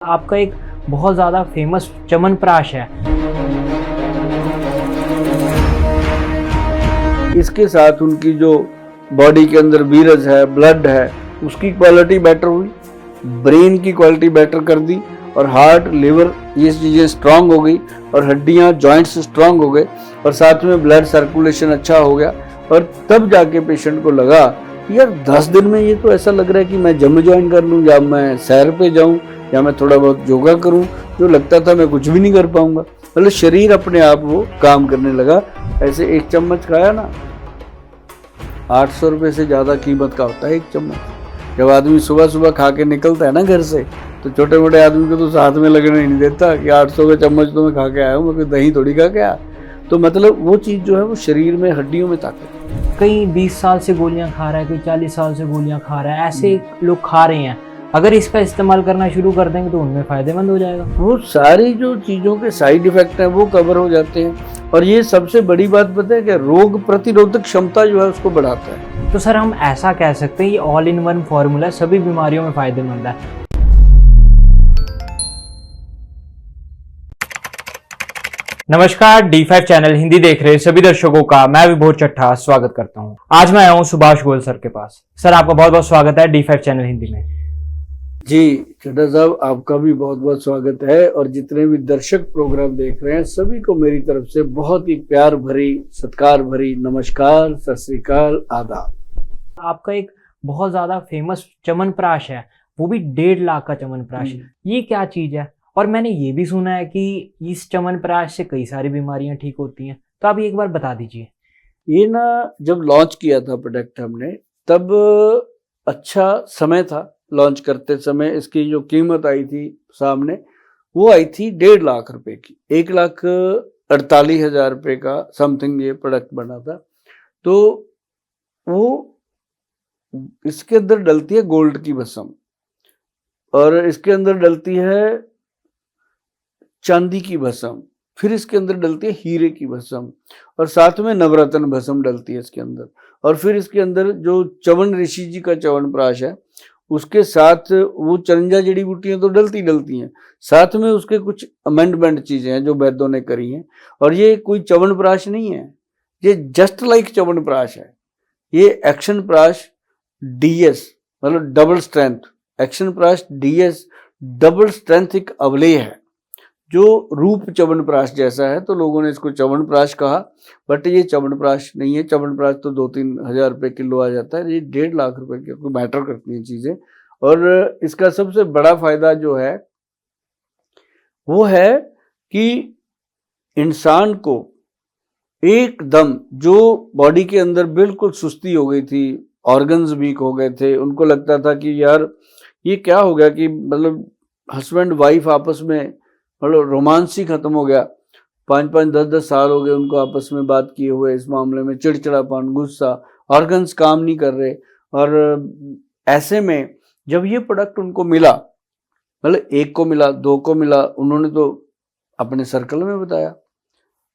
आपका एक बहुत ज़्यादा फेमस च्यवनप्राश है। इसके साथ उनकी जो बॉडी के अंदर वीरज है, ब्लड है, उसकी क्वालिटी बेटर हुई, ब्रेन की क्वालिटी बेटर कर दी और हार्ट, लिवर ये चीज़ें स्ट्रांग हो गई और हड्डियां, जॉइंट्स स्ट्रांग हो गए और साथ में ब्लड सर्कुलेशन अच्छा हो गया। और तब जाके पेशेंट को लगा यार 10 दिन में ये तो ऐसा लग रहा है कि मैं जिम ज्वाइन कर लूँ या मैं सैर पे जाऊँ या मैं थोड़ा बहुत योगा करूँ, जो लगता था मैं कुछ भी नहीं कर पाऊंगा। मतलब शरीर अपने आप वो काम करने लगा। ऐसे एक चम्मच खाया ना, 800 रुपये से ज़्यादा कीमत का होता है एक चम्मच। जब आदमी सुबह सुबह खा के निकलता है ना घर से, तो छोटे मोटे आदमी को तो साथ में लगने ही नहीं देता कि 800 का चम्मच तो मैं खा के आया हूँ, मैं कोई दही थोड़ी खा के आया। तो मतलब वो चीज़ जो है वो शरीर में, हड्डियों में ताकत। कई 20 साल से गोलियां खा रहा है, कोई 40 साल से गोलियां खा रहा है, ऐसे लोग खा रहे हैं। अगर इसका इस्तेमाल करना शुरू कर देंगे तो उनमें फ़ायदेमंद हो जाएगा। वो सारी जो चीज़ों के साइड इफेक्ट हैं वो कवर हो जाते हैं। और ये सबसे बड़ी बात पता है कि रोग प्रतिरोधक क्षमता जो है उसको बढ़ाता है। तो सर हम ऐसा कह सकते हैं ये ऑल इन वन फॉर्मूला सभी बीमारियों में फ़ायदेमंद है। नमस्कार, D5 चैनल हिंदी देख रहे सभी दर्शकों का मैं विभोर चट्ठा स्वागत करता हूं। आज मैं आया हूं सुभाष गोयल सर के पास। सर आपका बहुत बहुत स्वागत है D5 चैनल हिंदी में। जी चड्ढा साहब, आपका भी बहुत बहुत स्वागत है और जितने भी दर्शक प्रोग्राम देख रहे हैं सभी को मेरी तरफ से बहुत ही प्यार भरी, सत्कार भरी नमस्कार, सत श्री अकाल, आदाब। आपका एक बहुत ज़्यादा फेमस च्यवनप्राश है, वो भी 1.5 लाख का च्यवनप्राश। ये क्या चीज़ है? और मैंने ये भी सुना है कि इस च्यवनप्राश से कई सारी बीमारियां ठीक होती हैं, तो आप एक बार बता दीजिए। ये ना जब लॉन्च किया था प्रोडक्ट हमने, तब अच्छा समय था। लॉन्च करते समय इसकी जो कीमत आई थी सामने, वो आई थी 1.5 लाख रुपए की। 1,48,000 रुपये का समथिंग ये प्रोडक्ट बना था। तो वो इसके अंदर डलती है गोल्ड की भस्म और इसके अंदर डलती है चांदी की भस्म, फिर इसके अंदर डलती है हीरे की भस्म और साथ में नवरत्न भस्म डलती है इसके अंदर। और फिर इसके अंदर जो च्यवन ऋषि जी का च्यवनप्राश है, उसके साथ वो 54 जड़ी बूटियां तो डलती हैं, साथ में उसके कुछ अमेंडमेंट चीजें हैं जो वैद्यों ने करी हैं। और ये कोई च्यवनप्राश नहीं है, ये जस्ट लाइक च्यवनप्राश है। ये एक्शन प्राश DS मतलब डबल स्ट्रेंथ, एक्शन प्राश DS डबल स्ट्रेंथ एक अवलेय है जो रूप च्यवनप्राश जैसा है, तो लोगों ने इसको च्यवनप्राश कहा, बट ये च्यवनप्राश नहीं है। च्यवनप्राश तो 2-3 हज़ार रुपये किलो आ जाता है, ये 1.5 लाख रुपए की कोई मैटर करती हैं चीज़ें। और इसका सबसे बड़ा फायदा जो है वो है कि इंसान को एकदम, जो बॉडी के अंदर बिल्कुल सुस्ती हो गई थी, ऑर्गन्स वीक हो गए थे, उनको लगता था कि यार ये क्या हो गया कि मतलब हस्बैंड वाइफ आपस में मतलब रोमांस ही खत्म हो गया। 5-5, 10-10 साल हो गए उनको आपस में बात किए हुए, इस मामले में चिड़चिड़ापन, गुस्सा, ऑर्गन्स काम नहीं कर रहे। और ऐसे में जब ये प्रोडक्ट उनको मिला, मतलब एक को मिला, 2 को मिला, उन्होंने तो अपने सर्कल में बताया,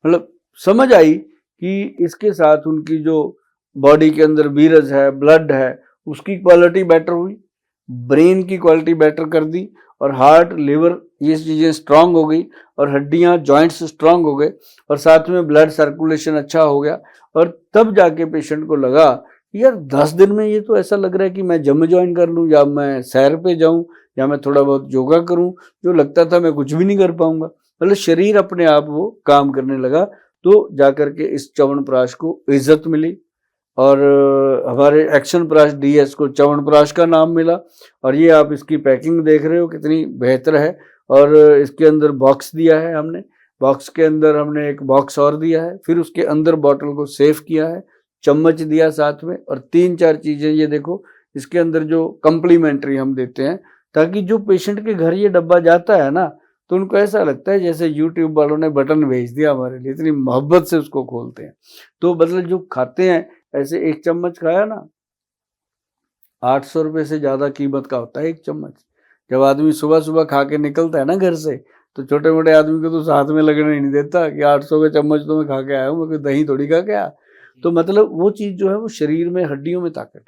मतलब समझ आई कि इसके साथ उनकी जो बॉडी के अंदर वीरज है, ब्लड है, उसकी क्वालिटी बेटर हुई, ब्रेन की क्वालिटी बेटर कर दी और हार्ट, लिवर ये चीज़ें स्ट्रांग हो गई और हड्डियां, जॉइंट्स स्ट्रांग हो गए और साथ में ब्लड सर्कुलेशन अच्छा हो गया। और तब जाके पेशेंट को लगा यार 10 दिन में ये तो ऐसा लग रहा है कि मैं जिम ज्वाइन कर लूँ या मैं सैर पे जाऊँ या मैं थोड़ा बहुत योगा करूँ, जो लगता था मैं कुछ भी नहीं कर पाऊंगा। मतलब शरीर अपने आप वो काम करने लगा। तो जाकर के इस च्यवनप्राश को इज्जत मिली और हमारे एक्शन प्राश DS को च्यवनप्राश का नाम मिला। और ये आप इसकी पैकिंग देख रहे हो कितनी बेहतर है। और इसके अंदर बॉक्स दिया है हमने, बॉक्स के अंदर हमने एक बॉक्स और दिया है, फिर उसके अंदर बॉटल को सेफ किया है, चम्मच दिया साथ में और 3-4 चीज़ें ये देखो इसके अंदर जो कम्प्लीमेंट्री हम देते हैं, ताकि जो पेशेंट के घर ये डब्बा जाता है ना, तो उनको ऐसा लगता है जैसे YouTube वालों ने बटन भेज दिया हमारे लिए, इतनी मोहब्बत से उसको खोलते हैं। तो मतलब जो खाते हैं, ऐसे एक चम्मच खाया ना, 800 रुपये से ज़्यादा कीमत का होता है एक चम्मच। जब आदमी सुबह सुबह खा के निकलता है ना घर से, तो छोटे मोटे आदमी को तो साथ में लगने ही नहीं देता कि 800 का चम्मच तो मैं खा के आया हूँ, मैं कोई दही थोड़ी खा के आया। तो मतलब वो चीज़ जो है वो शरीर में, हड्डियों में ताकत।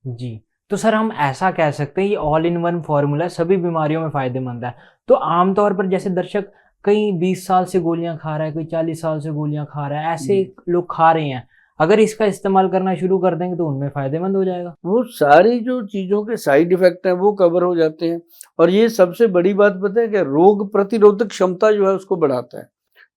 जी, तो सर हम ऐसा कह सकते हैं ये ऑल इन वन फॉर्मूला सभी बीमारियों में फ़ायदेमंद है। तो आमतौर पर जैसे दर्शक कई 20 साल से गोलियां खा रहा है, कोई 40 साल से गोलियां खा रहा है, ऐसे लोग खा रहे हैं, अगर इसका इस्तेमाल करना शुरू कर देंगे तो उनमें फायदेमंद हो जाएगा। वो सारी जो चीजों के साइड इफेक्ट हैं वो कवर हो जाते हैं। और ये सबसे बड़ी बात पता है कि रोग प्रतिरोधक क्षमता जो है उसको बढ़ाता है,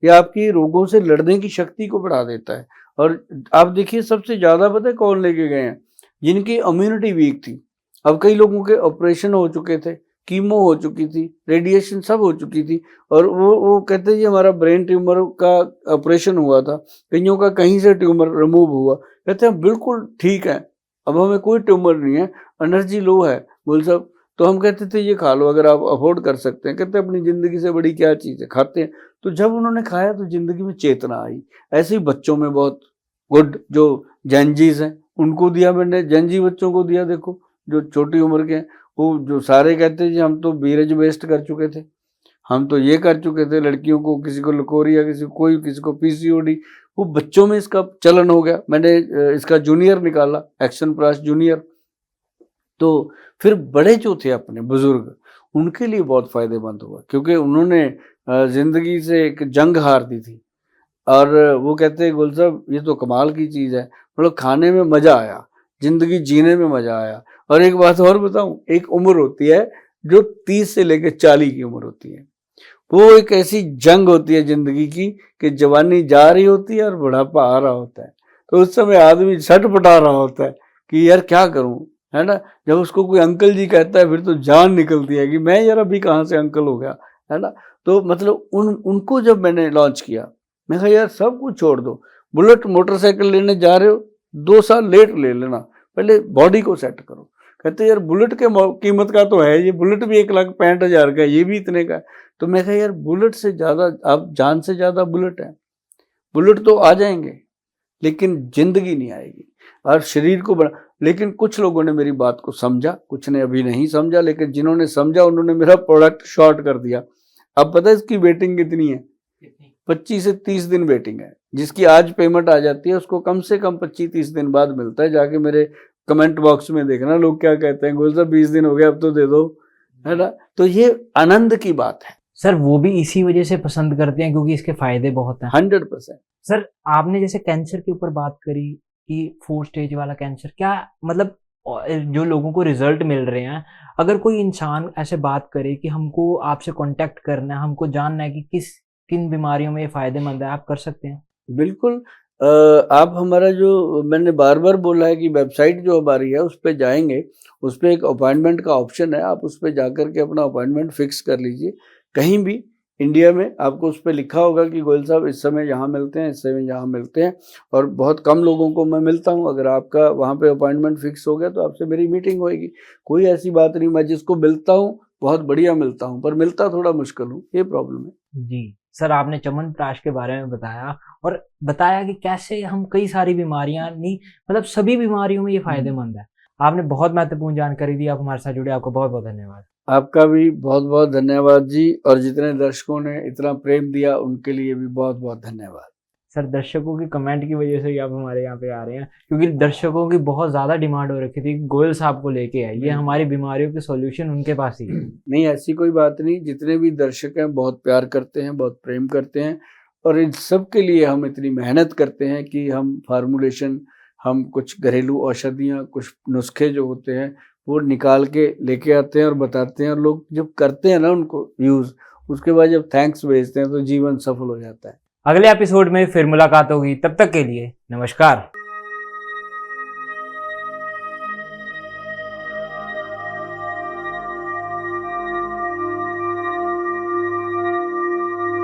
ये आपकी रोगों से लड़ने की शक्ति को बढ़ा देता है। और आप देखिए सबसे ज्यादा पता है कौन लेके गए हैं, जिनकी इम्यूनिटी वीक थी। अब कई लोगों के ऑपरेशन हो चुके थे, कीमो हो चुकी थी, रेडिएशन सब हो चुकी थी, और वो कहते हैं हमारा ब्रेन ट्यूमर का ऑपरेशन हुआ था, कईयों का कहीं से ट्यूमर रिमूव हुआ, कहते हैं बिल्कुल ठीक है, अब हमें कोई ट्यूमर नहीं है, एनर्जी लो है बोल साहब। तो हम कहते थे ये खा लो अगर आप अफोर्ड कर सकते हैं, कहते हैं अपनी ज़िंदगी से बड़ी क्या चीज़ है, खाते हैं। तो जब उन्होंने खाया तो ज़िंदगी में चेतना आई। ऐसे ही बच्चों में बहुत गुड जो जेनजीज हैं उनको दिया मैंने, जेनजी बच्चों को दिया, देखो जो छोटी उम्र के हैं, वो जो सारे कहते हैं जी हम तो बीरज वेस्ट कर चुके थे, हम तो ये कर चुके थे, लड़कियों को किसी को लकोरिया, किसी को पीसीओडी, वो बच्चों में इसका चलन हो गया। मैंने इसका जूनियर निकाला, एक्शन प्राश जूनियर। तो फिर बड़े जो थे अपने बुजुर्ग, उनके लिए बहुत फायदेमंद हुआ, क्योंकि उन्होंने जिंदगी से एक जंग हार दी थी। और वो कहते हैं गुल साहब ये तो कमाल की चीज़ है, मतलब खाने में मज़ा आया, जिंदगी जीने में मज़ा आया। और एक बात और बताऊं, एक उम्र होती है जो 30 से लेकर 40 की उम्र होती है, वो एक ऐसी जंग होती है जिंदगी की कि जवानी जा रही होती है और बुढ़ापा आ रहा होता है। तो उस समय आदमी छटपटा रहा होता है कि यार क्या करूं, है ना। जब उसको कोई अंकल जी कहता है फिर तो जान निकलती है कि मैं यार अभी कहाँ से अंकल हो गया, है ना। तो मतलब उनको जब मैंने लॉन्च किया, मैं कहा यार सब कुछ छोड़ दो, बुलेट मोटरसाइकिल लेने जा रहे हो 2 साल लेट ले लेना, पहले बॉडी को सेट करो। कहते यार बुलेट के कीमत का तो है, ये बुलेट भी 1,65,000 का है, ये भी इतने का है। तो मैं कहा यार बुलेट से ज़्यादा, आप जान से ज़्यादा बुलेट है। बुलेट तो आ जाएंगे लेकिन जिंदगी नहीं आएगी, और शरीर को बड़ा। लेकिन कुछ लोगों ने मेरी बात को समझा, कुछ ने अभी नहीं समझा, लेकिन जिन्होंने समझा उन्होंने मेरा प्रोडक्ट शॉर्ट कर दिया। अब पता है इसकी वेटिंग कितनी है? 25 से 30 दिन वेटिंग है। जिसकी आज पेमेंट आ जाती है उसको कम से कम 25-30 दिन बाद मिलता है। जाके मेरे कमेंट बॉक्स में देखना लोग क्या कहते हैं, गोल साहब 20 दिन हो गए अब तो दे दो, है ना। तो ये आनंद की बात है सर, वो भी इसी वजह से पसंद करते हैं क्योंकि इसके फायदे बहुत हैं। 100%। सर आपने जैसे कैंसर के ऊपर बात करी कि 4 स्टेज वाला कैंसर, क्या मतलब जो लोगों को रिजल्ट मिल रहे हैं, अगर कोई इंसान ऐसे बात करे कि हमको आपसे कांटेक्ट करना है, हमको जानना है कि किन बीमारियों में ये फायदेमंद है, आप कर सकते हैं? बिल्कुल। आप हमारा जो मैंने बार बार बोला है कि वेबसाइट जो हमारी है उस पर जाएंगे, उस पर एक अपॉइंटमेंट का ऑप्शन है, आप उस पर जाकर के अपना अपॉइंटमेंट फिक्स कर लीजिए। कहीं भी इंडिया में आपको उस पर लिखा होगा कि गोयल साहब इस समय यहाँ मिलते हैं, इस समय यहाँ मिलते हैं, और बहुत कम लोगों को मैं मिलता हूँ। अगर आपका वहाँ पे अपॉइंटमेंट फिक्स हो गया तो आपसे मेरी मीटिंग होएगी। कोई ऐसी बात नहीं, मैं जिसको मिलता हूँ बहुत बढ़िया मिलता हूँ, पर मिलता थोड़ा मुश्किल हूँ, ये प्रॉब्लम है। जी सर, आपने च्यवनप्राश के बारे में बताया और बताया कि कैसे हम कई सारी बीमारियां नहीं, मतलब सभी बीमारियों में ये फायदेमंद है। आपने बहुत महत्वपूर्ण जानकारी दी, आप हमारे साथ जुड़े, आपको बहुत बहुत धन्यवाद। आपका भी बहुत बहुत धन्यवाद जी, और जितने दर्शकों ने इतना प्रेम दिया उनके लिए भी बहुत बहुत धन्यवाद। सर, दर्शकों की कमेंट की वजह से ही आप हमारे यहाँ पे आ रहे हैं, क्योंकि दर्शकों की बहुत ज़्यादा डिमांड हो रखी थी गोयल साहब को लेके है, ये हमारी बीमारियों के सॉल्यूशन उनके पास ही है। नहीं, ऐसी कोई बात नहीं, जितने भी दर्शक हैं बहुत प्यार करते हैं, बहुत प्रेम करते हैं, और इन सब के लिए हम इतनी मेहनत करते हैं कि हम फार्मूलेशन, हम कुछ घरेलू औषधियाँ, कुछ नुस्खे जो होते हैं वो निकाल के लेके आते हैं और बताते हैं, और लोग जब करते हैं ना उनको यूज़, उसके बाद जब थैंक्स भेजते हैं तो जीवन सफल हो जाता है। अगले एपिसोड में फिर मुलाकात होगी, तब तक के लिए नमस्कार।